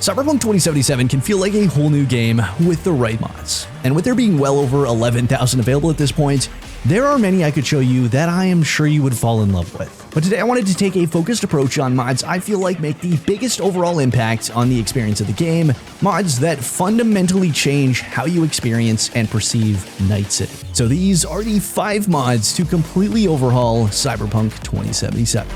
Cyberpunk 2077 can feel like a whole new game with the right mods. And with there being well over 11,000 available at this point, there are many I could show you that I am sure you would fall in love with. But today I wanted to take a focused approach on mods I feel like make the biggest overall impact on the experience of the game, mods that fundamentally change how you experience and perceive Night City. So these are the 5 mods to completely overhaul Cyberpunk 2077.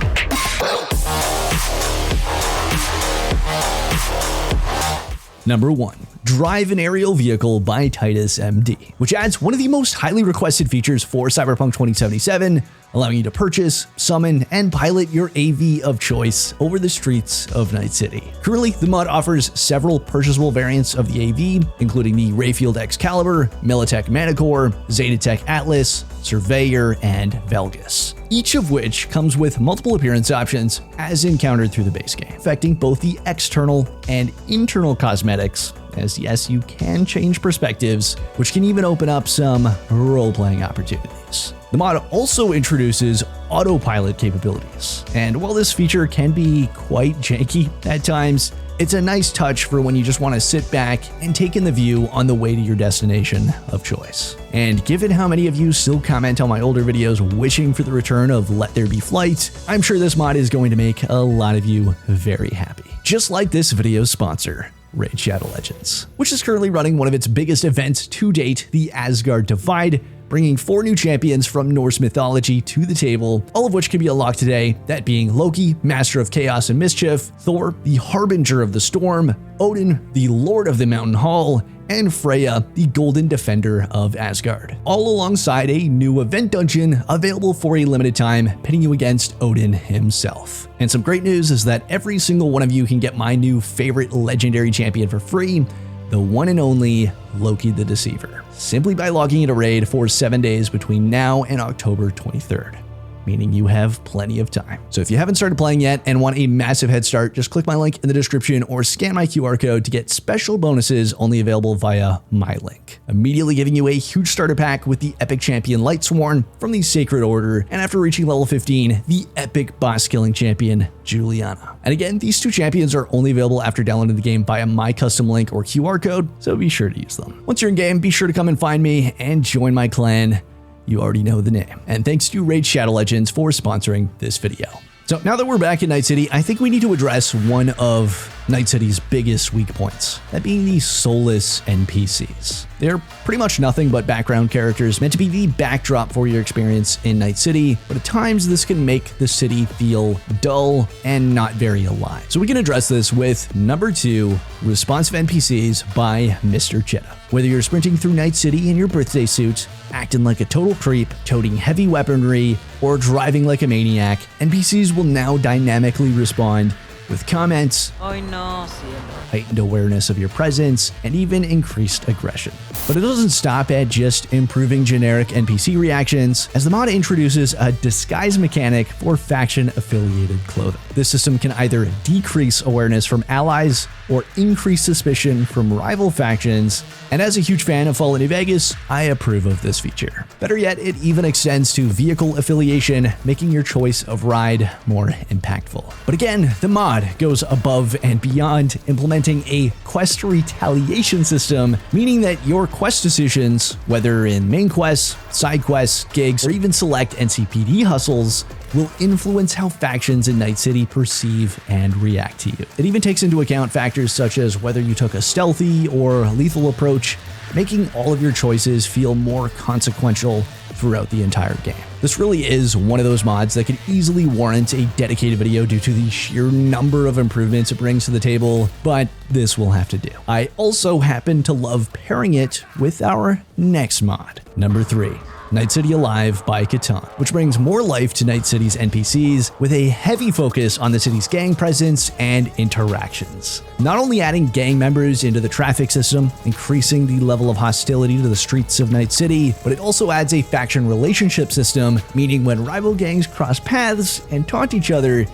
Number 1. Drive an Aerial Vehicle by Titus MD, which adds one of the most highly requested features for Cyberpunk 2077, allowing you to purchase, summon, and pilot your AV of choice over the streets of Night City. Currently, the mod offers several purchasable variants of the AV, including the Rayfield Excalibur, Militech Manicore, Zetatech Atlas, Surveyor, and Velgus, each of which comes with multiple appearance options as encountered through the base game, affecting both the external and internal cosmetics, as yes, you can change perspectives, which can even open up some role-playing opportunities. The mod also introduces autopilot capabilities, and while this feature can be quite janky at times, it's a nice touch for when you just want to sit back and take in the view on the way to your destination of choice. And given how many of you still comment on my older videos wishing for the return of Let There Be Flight, I'm sure this mod is going to make a lot of you very happy. Just like this video's sponsor, Raid Shadow Legends, which is currently running one of its biggest events to date, the Asgard Divide, bringing 4 new champions from Norse mythology to the table, all of which can be unlocked today, that being Loki, Master of Chaos and Mischief, Thor, the Harbinger of the Storm, Odin, the Lord of the Mountain Hall, and Freya, the Golden Defender of Asgard, all alongside a new event dungeon available for a limited time, pitting you against Odin himself. And some great news is that every single one of you can get my new favorite legendary champion for free, the one and only Loki the Deceiver, simply by logging into Raid for 7 days between now and October 23rd. Meaning you have plenty of time. So if you haven't started playing yet and want a massive head start, just click my link in the description or scan my QR code to get special bonuses only available via my link. Immediately giving you a huge starter pack with the epic champion Lightsworn from the Sacred Order, and after reaching level 15, the epic boss killing champion Juliana. And again, these 2 champions are only available after downloading the game via my custom link or QR code, so be sure to use them. Once you're in game, be sure to come and find me and join my clan. You already know the name. And thanks to Raid Shadow Legends for sponsoring this video. So now that we're back in Night City, I think we need to address one of Night City's biggest weak points, that being the soulless NPCs. They're pretty much nothing but background characters meant to be the backdrop for your experience in Night City, but at times this can make the city feel dull and not very alive. So we can address this with number 2, responsive NPCs by Mr. Cheetah. Whether you're sprinting through Night City in your birthday suit, acting like a total creep, toting heavy weaponry, or driving like a maniac, NPCs will now dynamically respond with comments, heightened awareness of your presence, and even increased aggression. But it doesn't stop at just improving generic NPC reactions, as the mod introduces a disguise mechanic for faction-affiliated clothing. This system can either decrease awareness from allies or increase suspicion from rival factions, and as a huge fan of Fallout New Vegas, I approve of this feature. Better yet, it even extends to vehicle affiliation, making your choice of ride more impactful. But again, the mod goes above and beyond, implementing a quest retaliation system, meaning that your quest decisions, whether in main quests, side quests, gigs, or even select NCPD hustles, will influence how factions in Night City perceive and react to you. It even takes into account factors such as whether you took a stealthy or lethal approach, making all of your choices feel more consequential throughout the entire game. This really is one of those mods that could easily warrant a dedicated video due to the sheer number of improvements it brings to the table, but this will have to do. I also happen to love pairing it with our next mod. Number 3. Night City Alive by Catan, which brings more life to Night City's NPCs with a heavy focus on the city's gang presence and interactions. Not only adding gang members into the traffic system, increasing the level of hostility to the streets of Night City, but it also adds a faction relationship system, meaning when rival gangs cross paths and taunt each other,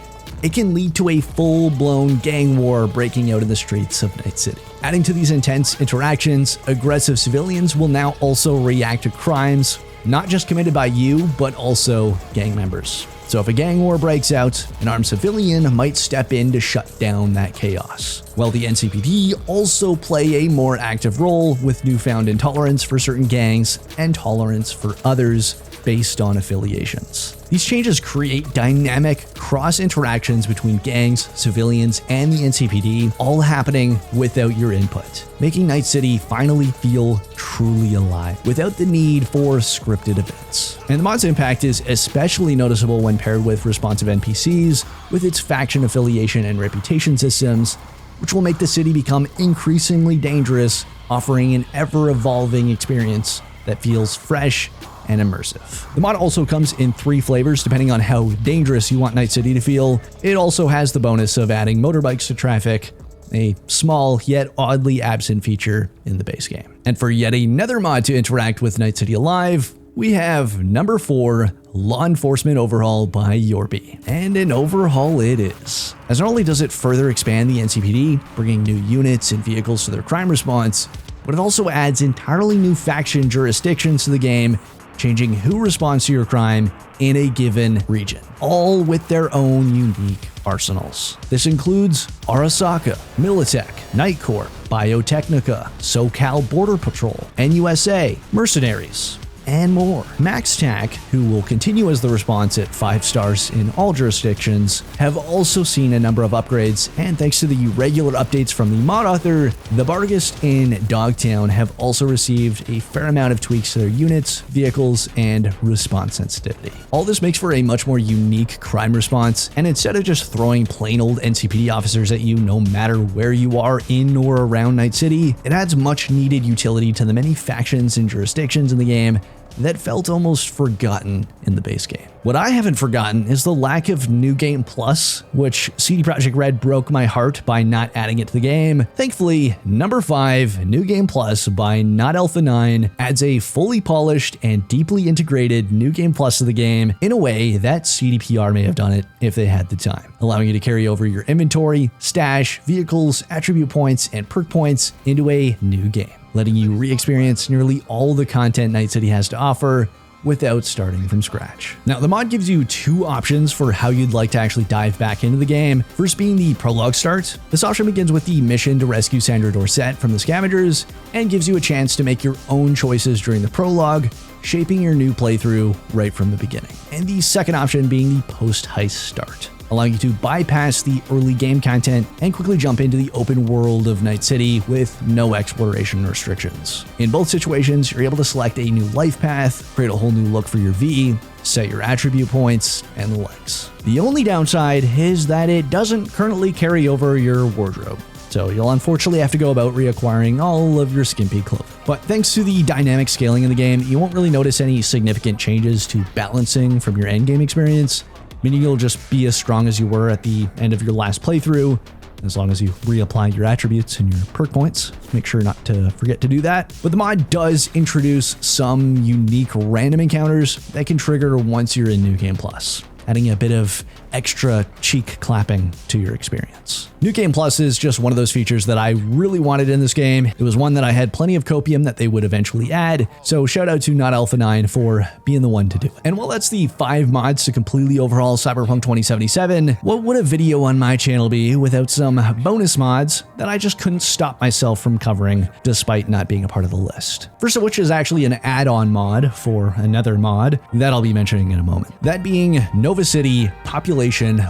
it can lead to a full-blown gang war breaking out in the streets of Night City. Adding to these intense interactions, aggressive civilians will now also react to crimes, not just committed by you, but also gang members. So if a gang war breaks out, an armed civilian might step in to shut down that chaos. While the NCPD also play a more active role with newfound intolerance for certain gangs and tolerance for others based on affiliations. These changes create dynamic cross-interactions between gangs, civilians, and the NCPD, all happening without your input, making Night City finally feel truly alive, without the need for scripted events. And the mod's impact is especially noticeable when paired with responsive NPCs, with its faction affiliation and reputation systems, which will make the city become increasingly dangerous, offering an ever-evolving experience that feels fresh and immersive. The mod also comes in 3 flavors depending on how dangerous you want Night City to feel. It also has the bonus of adding motorbikes to traffic, a small yet oddly absent feature in the base game. And for yet another mod to interact with Night City Alive, we have number 4, Law Enforcement Overhaul by Yorby. And an overhaul it is. As not only does it further expand the NCPD, bringing new units and vehicles to their crime response, but it also adds entirely new faction jurisdictions to the game, changing who responds to your crime in a given region, all with their own unique arsenals. This includes Arasaka, Militech, Night Corps, Biotechnica, SoCal Border Patrol, NUSA, Mercenaries, and more. MaxTac, who will continue as the response at 5 stars in all jurisdictions, have also seen a number of upgrades, and thanks to the regular updates from the mod author, the Bargist in Dogtown have also received a fair amount of tweaks to their units, vehicles, and response sensitivity. All this makes for a much more unique crime response, and instead of just throwing plain old NCPD officers at you no matter where you are in or around Night City, it adds much needed utility to the many factions and jurisdictions in the game that felt almost forgotten in the base game. What I haven't forgotten is the lack of New Game Plus, which CD Projekt Red broke my heart by not adding it to the game. Thankfully, number 5, New Game Plus by Not Alpha 9 adds a fully polished and deeply integrated New Game Plus to the game in a way that CDPR may have done it if they had the time, allowing you to carry over your inventory, stash, vehicles, attribute points, and perk points into a new game, letting you re-experience nearly all the content Night City has to offer without starting from scratch. Now, the mod gives you 2 options for how you'd like to actually dive back into the game. First being the prologue start. This option begins with the mission to rescue Sandra Dorset from the scavengers and gives you a chance to make your own choices during the prologue, shaping your new playthrough right from the beginning. And the second option being the post-heist start, allowing you to bypass the early game content and quickly jump into the open world of Night City with no exploration restrictions. In both situations, you're able to select a new life path, create a whole new look for your V, set your attribute points, and the likes. The only downside is that it doesn't currently carry over your wardrobe, so you'll unfortunately have to go about reacquiring all of your skimpy clothing. But thanks to the dynamic scaling in the game, you won't really notice any significant changes to balancing from your endgame experience, meaning you'll just be as strong as you were at the end of your last playthrough, as long as you reapply your attributes and your perk points. Make sure not to forget to do that. But the mod does introduce some unique random encounters that can trigger once you're in New Game Plus, adding a bit of extra cheek clapping to your experience. New Game Plus is just one of those features that I really wanted in this game. It was one that I had plenty of copium that they would eventually add, so shout out to Not Alpha 9 for being the one to do it. And while that's the 5 mods to completely overhaul Cyberpunk 2077, what would a video on my channel be without some bonus mods that I just couldn't stop myself from covering despite not being a part of the list? First of which is actually an add-on mod for another mod that I'll be mentioning in a moment. That being Nova City Population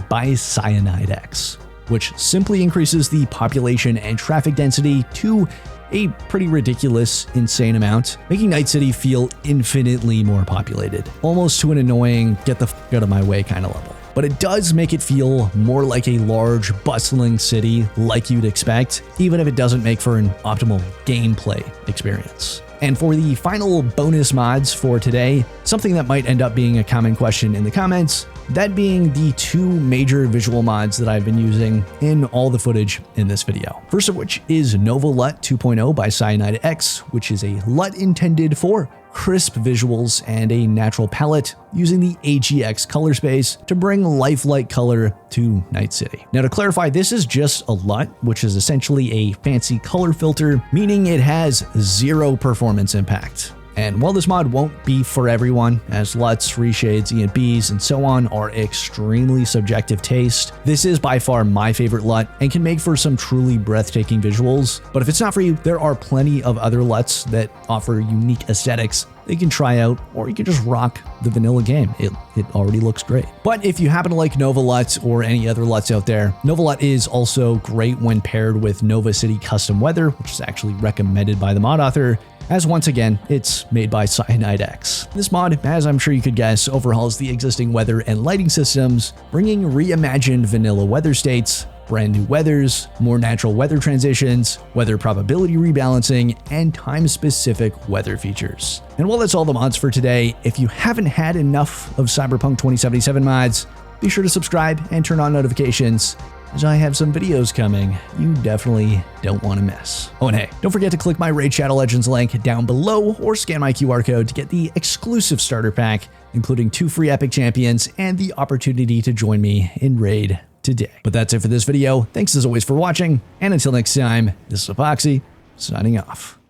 by Cyanide X, which simply increases the population and traffic density to a pretty ridiculous, insane amount, making Night City feel infinitely more populated, almost to an annoying get the f out of my way kind of level. But it does make it feel more like a large, bustling city like you'd expect, even if it doesn't make for an optimal gameplay experience. And for the final bonus mods for today, something that might end up being a common question in the comments, that being the 2 major visual mods that I've been using in all the footage in this video. First of which is Nova LUT 2.0 by Cyanide X, which is a LUT intended for crisp visuals and a natural palette using the AGX color space to bring lifelike color to Night City. Now to clarify, this is just a LUT, which is essentially a fancy color filter, meaning it has 0 performance impact. And while this mod won't be for everyone, as LUTs, reshades, ENBs, and so on are extremely subjective taste, this is by far my favorite LUT and can make for some truly breathtaking visuals. But if it's not for you, there are plenty of other LUTs that offer unique aesthetics that you can try out, or you can just rock the vanilla game. It already looks great. But if you happen to like Nova LUTs or any other LUTs out there, Nova LUT is also great when paired with Nova City Custom Weather, which is actually recommended by the mod author, as once again, it's made by Cyanide X. This mod, as I'm sure you could guess, overhauls the existing weather and lighting systems, bringing reimagined vanilla weather states, brand new weathers, more natural weather transitions, weather probability rebalancing, and time-specific weather features. And while that's all the mods for today, if you haven't had enough of Cyberpunk 2077 mods, be sure to subscribe and turn on notifications, as I have some videos coming you definitely don't want to miss. Oh, and hey, don't forget to click my Raid Shadow Legends link down below or scan my QR code to get the exclusive starter pack, including 2 free epic champions and the opportunity to join me in Raid today. But that's it for this video. Thanks as always for watching, and until next time, this is Apoqsi, signing off.